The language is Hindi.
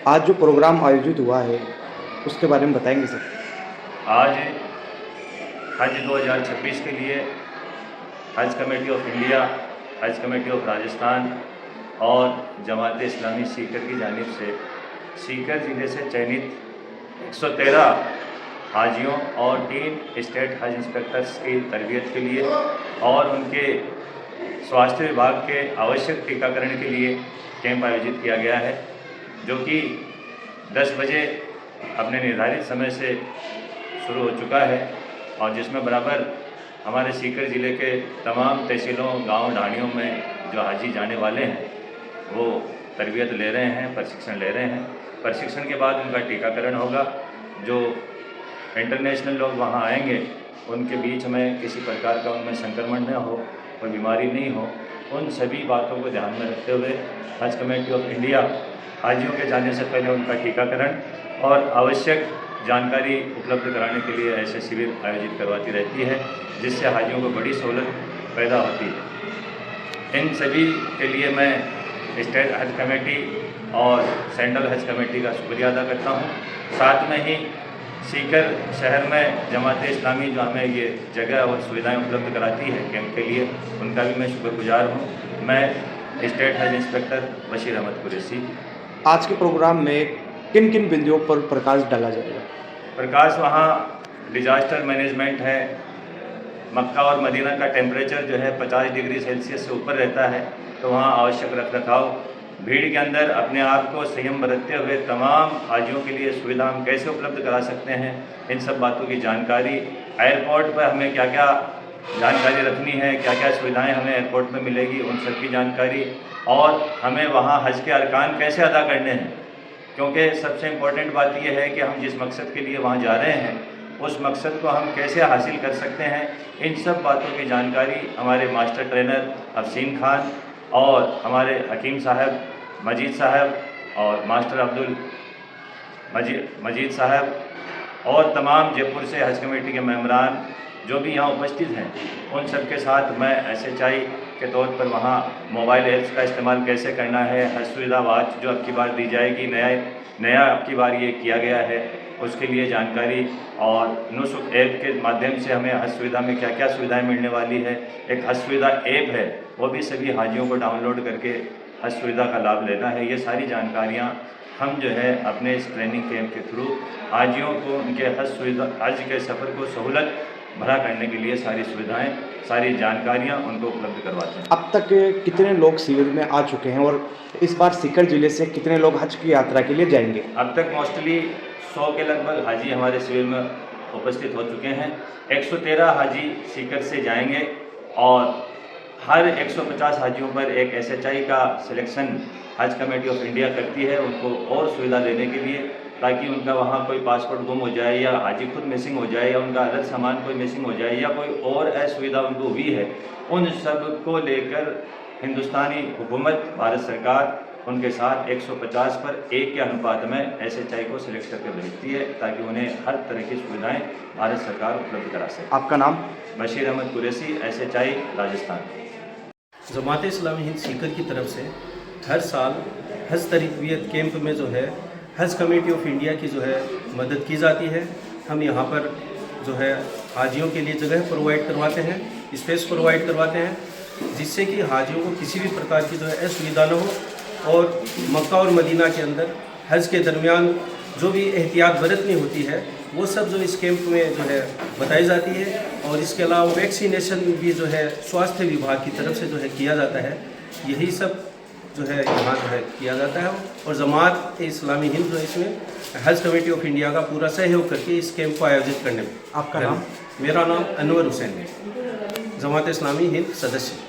आज जो प्रोग्राम आयोजित हुआ है उसके बारे में बताएंगे सर? आज हज 2026 के लिए हज कमेटी ऑफ इंडिया, हज कमेटी ऑफ राजस्थान और जमात इस्लामी सीकर की जानिब से सीकर ज़िले से चयनित 113 हाजियों और 3 स्टेट हज इंस्पेक्टर्स की तरबियत के लिए और उनके स्वास्थ्य विभाग के आवश्यक टीकाकरण के लिए कैंप आयोजित किया गया है, जो कि 10 बजे अपने निर्धारित समय से शुरू हो चुका है और जिसमें बराबर हमारे सीकर ज़िले के तमाम तहसीलों, गांव, ढाणियों में जो हाजी जाने वाले हैं वो तरबियत ले रहे हैं, प्रशिक्षण ले रहे हैं। प्रशिक्षण के बाद उनका टीकाकरण होगा। जो इंटरनेशनल लोग वहां आएंगे उनके बीच में किसी प्रकार का उनमें संक्रमण न हो, कोई बीमारी नहीं हो, उन सभी बातों को ध्यान में रखते हुए हज कमेटी ऑफ इंडिया हाजियों के जाने से पहले उनका टीकाकरण और आवश्यक जानकारी उपलब्ध कराने के लिए ऐसे शिविर आयोजित करवाती रहती है, जिससे हाजियों को बड़ी सहूलत पैदा होती है। इन सभी के लिए मैं स्टेट हज कमेटी और सेंट्रल हज कमेटी का शुक्रिया अदा करता हूँ। साथ में ही सीकर शहर में जमात इस्लामी जो हमें ये जगह और सुविधाएं उपलब्ध कराती है कैंप के लिए, उनका भी मैं शुक्रगुजार हूँ। मैं स्टेट हज इंस्पेक्टर बशीर अहमद कुरैशी। आज के प्रोग्राम में किन किन बिंदुओं पर प्रकाश डाला जाएगा? प्रकाश वहाँ डिजास्टर मैनेजमेंट है। मक्का और मदीना का टेम्परेचर जो है 50 डिग्री सेल्सियस से ऊपर रहता है, तो वहाँ आवश्यक रखरखाव, भीड़ के अंदर अपने आप को संयम बरतते हुए तमाम हाजियों के लिए सुविधा हम कैसे उपलब्ध करा सकते हैं, इन सब बातों की जानकारी। एयरपोर्ट पर हमें क्या क्या जानकारी रखनी है, क्या क्या सुविधाएं हमें एयरपोर्ट में मिलेगी, उन सब की जानकारी। और हमें वहाँ हज के अरकान कैसे अदा करने हैं, क्योंकि सबसे इम्पोर्टेंट बात यह है कि हम जिस मकसद के लिए वहाँ जा रहे हैं उस मकसद को हम कैसे हासिल कर सकते हैं। इन सब बातों की जानकारी हमारे मास्टर ट्रेनर अफसीन खान और हमारे हकीम साहब मजीद साहब और मास्टर अब्दुल मजीद साहब और तमाम जयपुर से हज कमेटी के मेंबरान जो भी यहाँ उपस्थित हैं, उन सब के साथ मैं SHI के तौर पर वहाँ मोबाइल ऐप्स का इस्तेमाल कैसे करना है, हज सुविधा वाच जो अब की बार दी जाएगी, नया अब की बार ये किया गया है, उसके लिए जानकारी, और नुस्ख ऐप के माध्यम से हमें हज सुविधा में क्या क्या सुविधाएं मिलने वाली है। एक हज सुविधा ऐप है, वो भी सभी हाजियों को डाउनलोड करके हज सुविधा का लाभ लेना है। ये सारी जानकारियाँ हम जो है अपने इस ट्रेनिंग कैंप के थ्रू हाजियों को उनके हज के सफ़र को सहूलत भरा करने के लिए सारी सुविधाएं, सारी जानकारियां उनको उपलब्ध करवाते हैं। अब तक कितने लोग शिविर में आ चुके हैं और इस बार सीकर जिले से कितने लोग हज की यात्रा के लिए जाएंगे? अब तक मोस्टली 100 के लगभग हाजी हमारे शिविर में उपस्थित हो चुके हैं। 113 हाजी सीकर से जाएंगे और हर 150 हाजियों पर एक SHI का सिलेक्शन हज कमेटी ऑफ इंडिया करती है उनको और सुविधा देने के लिए, ताकि उनका वहाँ कोई पासपोर्ट गुम हो जाए या हाजी खुद मिसिंग हो जाए या उनका अलग सामान कोई मिसिंग हो जाए या कोई और असुविधा उनको हुई है, उन सब को लेकर हिंदुस्तानी हुकूमत, भारत सरकार उनके साथ 150 पर 1 के अनुपात में SHI को सिलेक्ट करके भेजती है, ताकि उन्हें हर तरह की सुविधाएं भारत सरकार उपलब्ध करा सके। आपका नाम? बशीर अहमद कुरैशी, SHI राजस्थान। जमात इस्लामी हिंद सीकर की तरफ से हर साल हज तरबियत कैंप में जो है हज कमेटी ऑफ इंडिया की जो है मदद की जाती है। हम यहाँ पर जो है हाजियों के लिए जगह प्रोवाइड करवाते हैं, स्पेस प्रोवाइड करवाते हैं, जिससे कि हाजियों को किसी भी प्रकार की जो है असुविधा न हो और मक्का और मदीना के अंदर हज के दरमियान जो भी एहतियात बरतनी होती है वो सब जो इस कैंप में जो है बताई जाती है। और इसके अलावा वैक्सीनेशन भी जो है स्वास्थ्य विभाग की तरफ से जो है किया जाता है। यही सब जो है यहाँ जो है किया जाता है और जमात इस्लामी हिंद जो है इसमें हज कमेटी ऑफ इंडिया का पूरा सहयोग करके इस कैंप को आयोजित करने में। आपका नाम? मेरा नाम अनवर हुसैन है, जमात इस्लामी हिंद सदस्य।